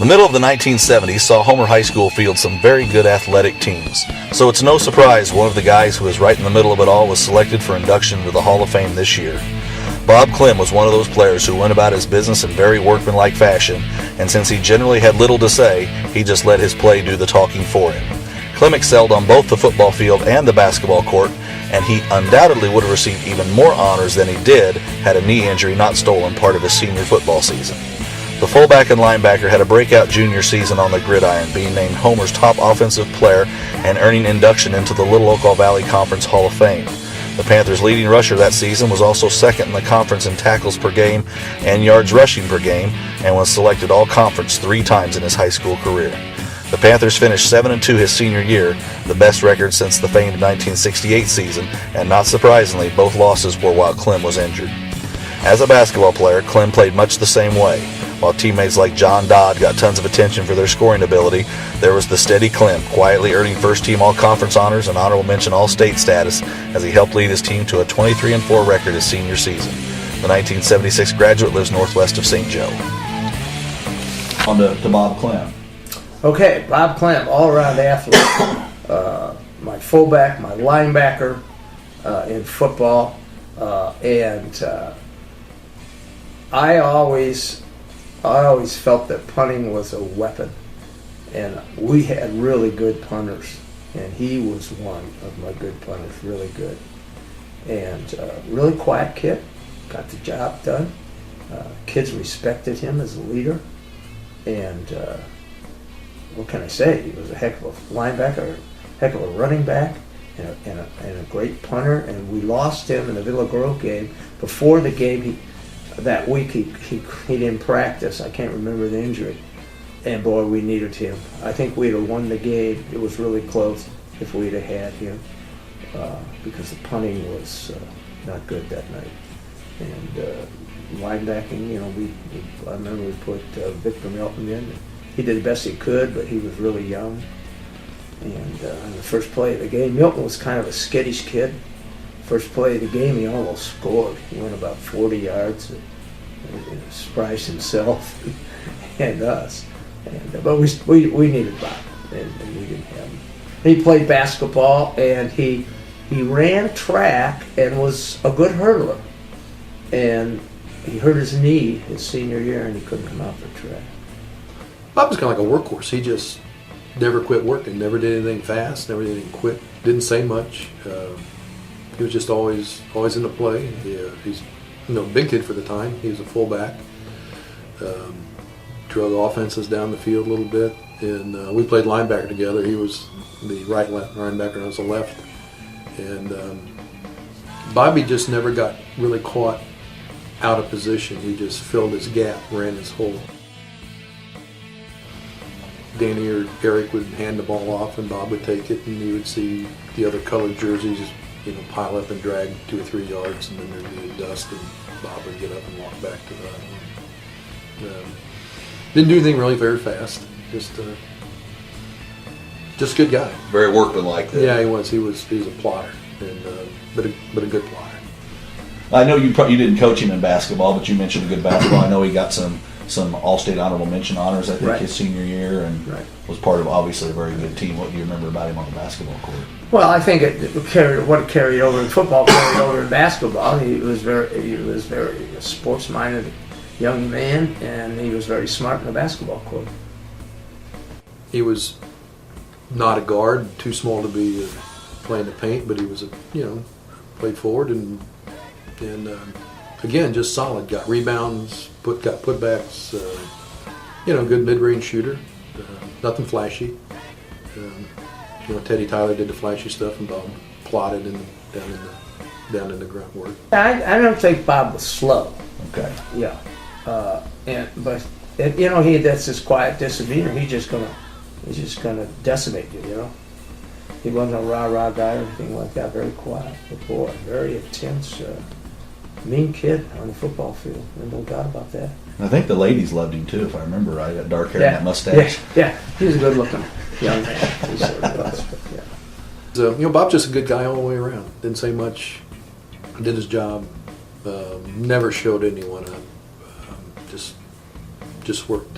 The middle of the 1970s saw Homer High School field some very good athletic teams, so it's no surprise one of the guys who was right in the middle of it all was selected for induction to the Hall of Fame this year. Bob Clem was one of those players who went about his business in very workmanlike fashion, and since he generally had little to say, he just let his play do the talking for him. Clem excelled on both the football field and the basketball court, and he undoubtedly would have received even more honors than he did had a knee injury not stolen part of his senior football season. The fullback and linebacker had a breakout junior season on the gridiron, being named Homer's top offensive player and earning induction into the Little Oklahoma Valley Conference Hall of Fame. The Panthers' leading rusher that season was also second in the conference in tackles per game and yards rushing per game, and was selected all-conference 3 times in his high school career. The Panthers finished 7-2 his senior year, the best record since the famed 1968 season, and not surprisingly, both losses were while Clem was injured. As a basketball player, Clem played much the same way. While teammates like John Dodd got tons of attention for their scoring ability, there was the steady Clem, quietly earning first-team all-conference honors and honorable mention all-state status as he helped lead his team to a 23-4 record his senior season. The 1976 graduate lives northwest of St. Joe. On to Bob Clem. Okay, Bob Clem, all-around athlete. My fullback, my linebacker in football, and I always felt that punting was a weapon, and we had really good punters, and he was one of my good punters, really good, and really quiet kid, got the job done. Kids respected him as a leader, and what can I say? He was a heck of a linebacker, a heck of a running back, and a great punter, and we lost him in the Villa Grove game. Before the game, that week he didn't practice. I can't remember the injury, and boy, we needed him. I think we'd have won the game. It was really close if we'd have had him, because the punting was not good that night. And linebacking, I remember we put Victor Milton in. He did the best he could, but he was really young. And on the first play of the game, Milton was kind of a skittish kid. First play of the game, he almost scored. He went about 40 yards and surprised himself and us. But we needed Bob, and we didn't have him. He played basketball, and he ran track and was a good hurdler. And he hurt his knee his senior year, and he couldn't come out for track. Bob was kind of like a workhorse. He just never quit working, never did anything fast, never did anything quick, didn't say much. He was just always in the play. He's big kid for the time. He was a fullback. Drug offenses down the field a little bit, and we played linebacker together. He was the right linebacker, and I was the left. And Bobby just never got really caught out of position. He just filled his gap, ran his hole. Danny or Eric would hand the ball off, and Bob would take it, and you would see the other colored jerseys, pile up and drag 2 or 3 yards, and then there'd be dust, and Bob would get up and walk back to that. Didn't do anything really very fast. Just a good guy. Very workmanlike. Yeah, he was. He was a plotter, and but a good plotter. I know you didn't coach him in basketball, but you mentioned a good basketball. I know he got some All-State honorable mention honors, I think, right, his senior year, and was part of obviously a very good team. What do you remember about him on the basketball court? Well, I think what carried over in football carried over in basketball. He was very sports-minded young man, and he was very smart in the basketball court. He was not a guard, too small to be playing the paint, but he was played forward and again, just solid. Got rebounds, got putbacks. Good mid-range shooter. Nothing flashy. Teddy Tyler did the flashy stuff, and Bob plotted down in the grunt work. I don't think Bob was slow. Okay. Yeah. That's his quiet disdemeanor. He's just gonna decimate you. He wasn't a rah-rah guy or anything like that. Very quiet, but boy, very intense. Mean kid on the football field. There's no doubt about that. I think the ladies loved him too, if I remember right. That dark hair and that mustache. Yeah, he was a good-looking young man. He certainly was, but yeah. So, Bob's just a good guy all the way around. Didn't say much. Did his job. Never showed anyone up. Just worked.